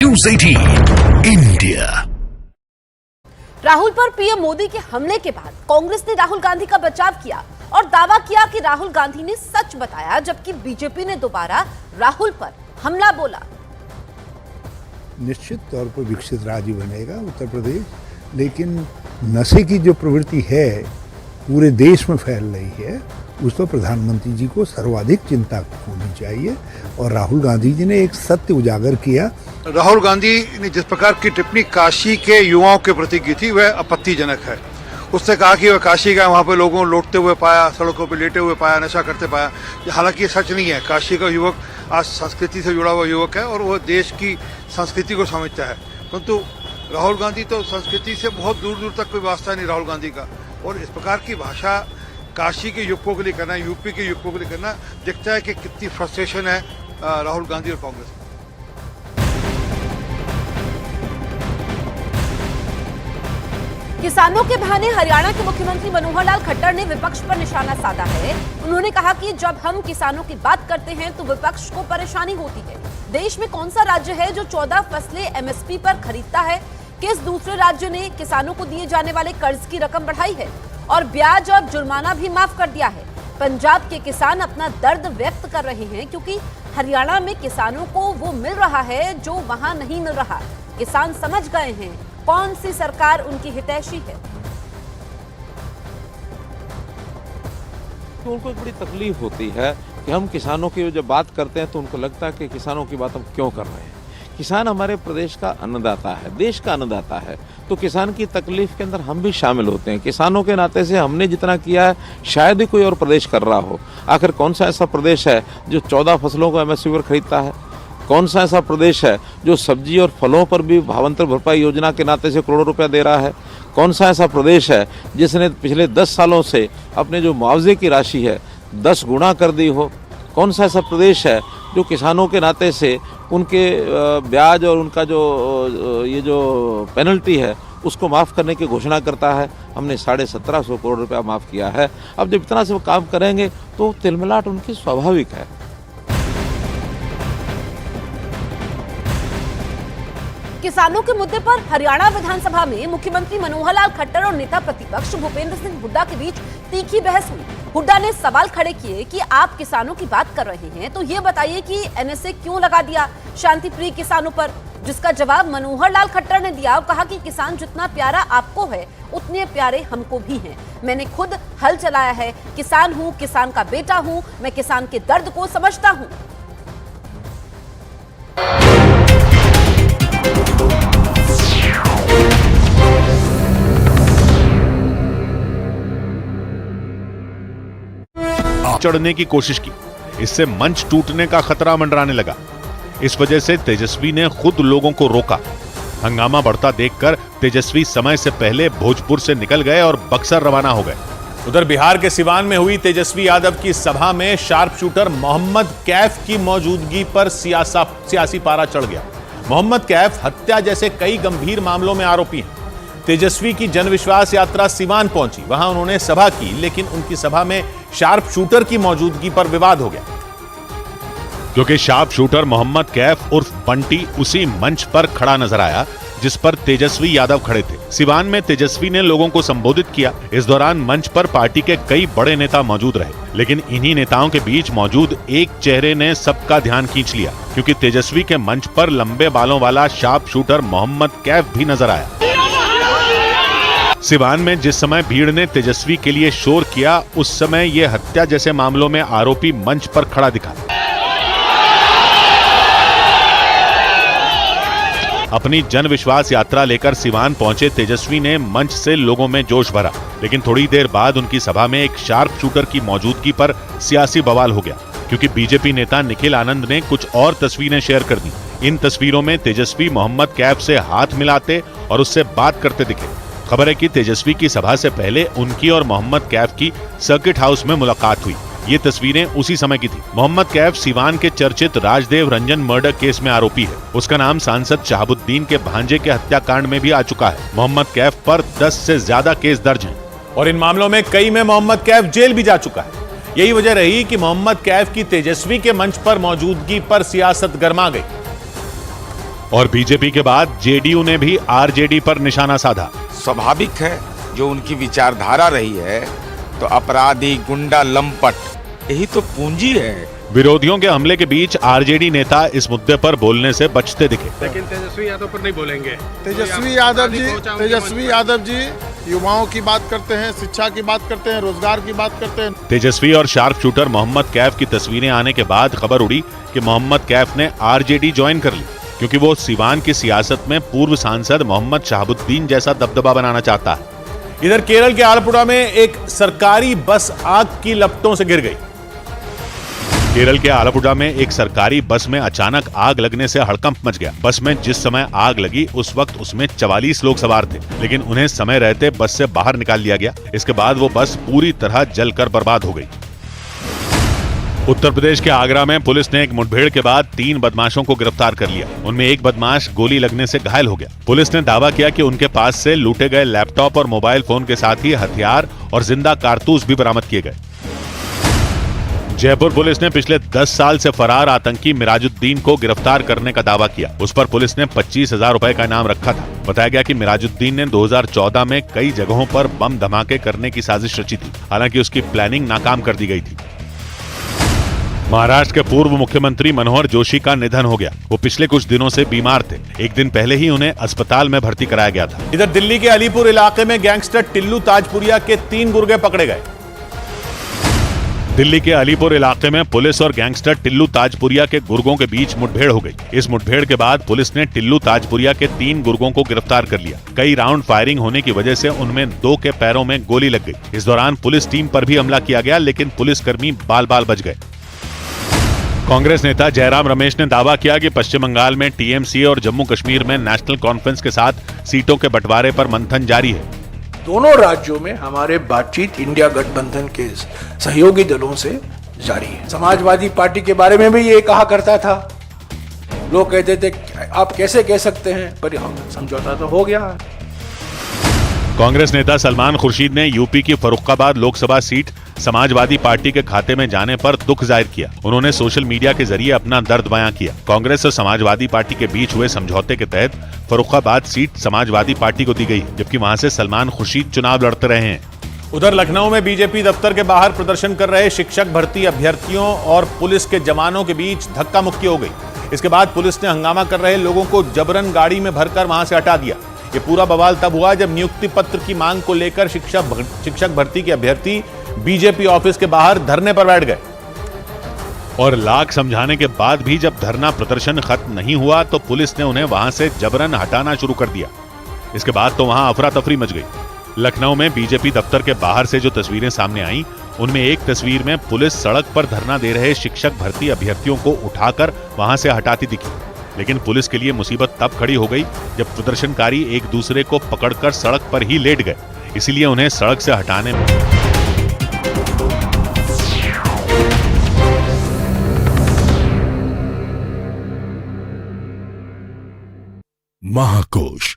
News 18 India. Rahul पर PM Modi के हमले के बाद कांग्रेस ने राहुल गांधी का बचाव किया और दावा किया कि राहुल गांधी ने सच बताया, जबकि बीजेपी ने दोबारा राहुल पर हमला बोला। निश्चित तौर पर विकसित राज्य बनेगा उत्तर प्रदेश, लेकिन नशे की जो प्रवृत्ति है पूरे देश में फैल रही है, उस पर प्रधानमंत्री जी को सर्वाधिक चिंता होनी चाहिए। और राहुल गांधी जी ने एक सत्य उजागर किया। राहुल गांधी ने जिस प्रकार की टिप्पणी काशी के युवाओं के प्रति की थी वह आपत्तिजनक है। उसने कहा कि वह काशी गया, वहाँ पे लोगों को लौटते हुए पाया, सड़कों पे लेटे हुए पाया, नशा करते पाया। हालांकि ये सच नहीं है। काशी का युवक आज संस्कृति से जुड़ा हुआ युवक है और वह देश की संस्कृति को समझता है, परंतु राहुल गांधी तो संस्कृति से बहुत दूर दूर तक कोई वास्ता नहीं राहुल गांधी का। और इस प्रकार की भाषा काशी के युवकों के लिए करना, यूपी के युवकों के लिए करना, दिखता है कि कितनी फ्रस्ट्रेशन है राहुल गांधी और कांग्रेस। किसानों के बहाने हरियाणा के मुख्यमंत्री मनोहर लाल खट्टर ने विपक्ष पर निशाना साधा है। उन्होंने कहा कि जब हम किसानों की बात करते हैं तो विपक्ष को परेशानी होती है। देश में कौन सा राज्य है जो 14 फसलें एमएसपी पर खरीदता है? किस दूसरे राज्य ने किसानों को दिए जाने वाले कर्ज की रकम बढ़ाई है और ब्याज और जुर्माना भी माफ कर दिया है? पंजाब के किसान अपना दर्द व्यक्त कर रहे हैं क्योंकि हरियाणा में किसानों को वो मिल रहा है जो वहां नहीं मिल रहा। किसान समझ गए हैं कौन सी सरकार उनकी हितैषी है। तो उनको एक बड़ी तकलीफ होती है कि हम किसानों की जब बात करते हैं तो उनको लगता है कि किसानों की बात हम क्यों कर रहे हैं। किसान हमारे प्रदेश का अन्नदाता है, देश का अन्नदाता है, तो किसान की तकलीफ के अंदर हम भी शामिल होते हैं। किसानों के नाते से हमने जितना किया है शायद ही कोई और प्रदेश कर रहा हो। आखिर कौन सा ऐसा प्रदेश है जो 14 फसलों को एमएसपी पर खरीदता है? कौन सा ऐसा प्रदेश है जो सब्जी और फलों पर भी भावांतर भरपाई योजना के नाते से करोड़ों रुपया दे रहा है? कौन सा ऐसा प्रदेश है जिसने पिछले 10 सालों से अपने जो मुआवजे की राशि है 10 गुना कर दी हो? कौन सा ऐसा प्रदेश है जो किसानों के नाते से उनके ब्याज और उनका ये जो पेनल्टी है उसको माफ़ करने की घोषणा करता है? हमने 1750 करोड़ रुपया माफ़ किया है। अब जब इतना से वो काम करेंगे तो तिलमिलाट उनकी स्वाभाविक है। किसानों के मुद्दे पर हरियाणा विधानसभा में मुख्यमंत्री मनोहर लाल खट्टर और नेता प्रतिपक्ष भूपेंद्र सिंह हुड्डा के बीच तीखी बहस हुई। हुड्डा ने सवाल खड़े किए कि आप किसानों की बात कर रहे हैं तो ये बताइए कि एनएसए क्यों लगा दिया शांति प्रिय किसानों पर, जिसका जवाब मनोहर लाल खट्टर ने दिया और कहा कि किसान जितना प्यारा आपको है उतने प्यारे हमको भी हैं। मैंने खुद हल चलाया है, किसान हूं, किसान का बेटा हूं, मैं किसान के दर्द को समझता हूं। चढ़ने की कोशिश की, इससे मंच टूटने का खतरा मंडराने लगा। इस वजह से तेजस्वी ने खुद लोगों को रोका। हंगामा बढ़ता देखकर तेजस्वी समय से पहले भोजपुर से निकल गए और बक्सर रवाना हो गए। उधर बिहार के सिवान में हुई तेजस्वी यादव की सभा में शार्प शूटर मोहम्मद कैफ की मौजूदगी पर सियासी पारा चढ़ गया। मोहम्मद कैफ हत्या जैसे कई गंभीर मामलों में आरोपी हैं। तेजस्वी की जनविश्वास यात्रा सिवान पहुंची, वहां उन्होंने सभा की, लेकिन उनकी सभा में शार्प शूटर की मौजूदगी पर विवाद हो गया, क्योंकि शार्प शूटर मोहम्मद कैफ उर्फ बंटी उसी मंच पर खड़ा नजर आया जिस पर तेजस्वी यादव खड़े थे। सिवान में तेजस्वी ने लोगों को संबोधित किया। इस दौरान मंच पर पार्टी के कई बड़े नेता मौजूद रहे, लेकिन इन्हीं नेताओं के बीच मौजूद एक चेहरे ने सबका ध्यान खींच लिया, क्योंकि तेजस्वी के मंच पर लंबे बालों वाला शार्प शूटर मोहम्मद कैफ भी नजर आया। सिवान में जिस समय भीड़ ने तेजस्वी के लिए शोर किया, उस समय ये हत्या जैसे मामलों में आरोपी मंच पर खड़ा दिखा। अपनी जन विश्वास यात्रा लेकर सिवान पहुंचे तेजस्वी ने मंच से लोगों में जोश भरा, लेकिन थोड़ी देर बाद उनकी सभा में एक शार्प शूटर की मौजूदगी पर सियासी बवाल हो गया, क्योंकि बीजेपी नेता निखिल आनंद ने कुछ और तस्वीरें शेयर कर दी। इन तस्वीरों में तेजस्वी मोहम्मद कैफ से हाथ मिलाते और उससे बात करते दिखे। खबर है कि तेजस्वी की सभा से पहले उनकी और मोहम्मद कैफ की सर्किट हाउस में मुलाकात हुई। ये तस्वीरें उसी समय की थी। मोहम्मद कैफ सिवान के चर्चित राजदेव रंजन मर्डर केस में आरोपी है। उसका नाम सांसद शहाबुद्दीन के भांजे के हत्याकांड में भी आ चुका है। मोहम्मद कैफ पर 10 से ज्यादा केस दर्ज हैं और इन मामलों में कई में मोहम्मद कैफ जेल भी जा चुका है। यही वजह रही कि मोहम्मद कैफ की तेजस्वी के मंच पर मौजूदगी पर सियासत गर्मा गई। और बीजेपी के बाद जेडीयू ने भी आरजेडी पर निशाना साधा। स्वाभाविक है, जो उनकी विचारधारा रही है तो अपराधी, गुंडा, लंपट यही तो पूंजी है। विरोधियों के हमले के बीच आरजेडी नेता इस मुद्दे पर बोलने से बचते दिखे। लेकिन तेजस्वी यादव पर नहीं बोलेंगे। तेजस्वी यादव जी युवाओं की बात करते हैं, शिक्षा की बात करते हैं, रोजगार की बात करते हैं। तेजस्वी और शार्प शूटर मोहम्मद कैफ की तस्वीरें आने के बाद खबर उड़ी कि मोहम्मद कैफ ने आरजेडी ज्वाइन कर ली, क्योंकि वो सीवान की सियासत में पूर्व सांसद मोहम्मद शहाबुद्दीन जैसा दबदबा बनाना चाहता है। इधर केरल के आलपुड़ा में एक सरकारी बस आग की लपटों से गिर गई। केरल के आलपुड़ा में एक सरकारी बस में अचानक आग लगने से हड़कंप मच गया। बस में जिस समय आग लगी उस वक्त उसमें 44 लोग सवार थे, लेकिन उन्हें समय रहते बस से बाहर निकाल लिया गया। इसके बाद वो बस पूरी तरह जलकर बर्बाद हो गई। उत्तर प्रदेश के आगरा में पुलिस ने एक मुठभेड़ के बाद 3 बदमाशों को गिरफ्तार कर लिया। उनमें एक बदमाश गोली लगने से घायल हो गया। पुलिस ने दावा किया कि उनके पास से लूटे गए लैपटॉप और मोबाइल फोन के साथ ही हथियार और जिंदा कारतूस भी बरामद किए गए। जयपुर पुलिस ने पिछले 10 साल से फरार आतंकी मिराजुद्दीन को गिरफ्तार करने का दावा किया। उस पर पुलिस ने 25,000 रुपए का इनाम रखा था। बताया गया कि मिराजुद्दीन ने 2014 में कई जगहों पर बम धमाके करने की साजिश रची थी। हालांकि उसकी प्लानिंग नाकाम कर दी गई थी। महाराष्ट्र के पूर्व मुख्यमंत्री मनोहर जोशी का निधन हो गया। वो पिछले कुछ दिनों से बीमार थे। एक दिन पहले ही उन्हें अस्पताल में भर्ती कराया गया था। इधर दिल्ली के अलीपुर इलाके में गैंगस्टर टिल्लू ताजपुरिया के 3 गुर्गे पकड़े गए। दिल्ली के अलीपुर इलाके में पुलिस और गैंगस्टर टिल्लू ताजपुरिया के गुर्गों के बीच मुठभेड़ हो गई। इस मुठभेड़ के बाद पुलिस ने टिल्लू ताजपुरिया के 3 गुर्गों को गिरफ्तार कर लिया। कई राउंड फायरिंग होने की वजह से उनमें 2 के पैरों में गोली लग गई। इस दौरान पुलिस टीम पर भी हमला किया गया, लेकिन पुलिसकर्मी बाल बाल बच गए। कांग्रेस नेता जयराम रमेश ने दावा किया कि पश्चिम बंगाल में टीएमसी और जम्मू कश्मीर में नेशनल कॉन्फ्रेंस के साथ सीटों के बंटवारे पर मंथन जारी है। दोनों राज्यों में हमारे बातचीत इंडिया गठबंधन के सहयोगी दलों से जारी है। समाजवादी पार्टी के बारे में भी ये कहा करता था, लोग कहते थे आप कैसे कह सकते हैं, पर समझौता तो हो गया। कांग्रेस नेता सलमान खुर्शीद ने यूपी की फर्रुखाबाद लोकसभा सीट समाजवादी पार्टी के खाते में जाने पर दुख जाहिर किया। उन्होंने सोशल मीडिया के जरिए अपना दर्द बयां किया। कांग्रेस और समाजवादी पार्टी के बीच हुए समझौते के तहत फर्रुखाबाद सीट समाजवादी पार्टी को दी गई, जबकि वहां से सलमान खुर्शीद चुनाव लड़ते रहे हैं। उधर लखनऊ में बीजेपी दफ्तर के बाहर प्रदर्शन कर रहे शिक्षक भर्ती अभ्यर्थियों और पुलिस के जवानों के बीच धक्का मुक्की हो गई। इसके बाद पुलिस ने हंगामा कर रहे लोगों को जबरन गाड़ी में भरकर वहां से हटा दिया। ये पूरा बवाल तब हुआ जब नियुक्ति पत्र की मांग को लेकर शिक्षक भर्ती के अभ्यर्थी बीजेपी ऑफिस के बाहर धरने पर बैठ गए। और लाख समझाने के बाद भी जब धरना प्रदर्शन खत्म नहीं हुआ तो पुलिस ने उन्हें वहां से जबरन हटाना शुरू कर दिया। इसके बाद तो वहां अफरा तफरी मच गई। लखनऊ में बीजेपी दफ्तर के बाहर से जो तस्वीरें सामने आईं, उनमें एक तस्वीर में पुलिस सड़क पर धरना दे रहे शिक्षक भर्ती अभ्यर्थियों को उठाकर वहां से हटाती दिखी। लेकिन पुलिस के लिए मुसीबत तब खड़ी हो गई जब प्रदर्शनकारी एक दूसरे को पकड़कर सड़क पर ही लेट गए। इसीलिए उन्हें सड़क से हटाने में महाकोश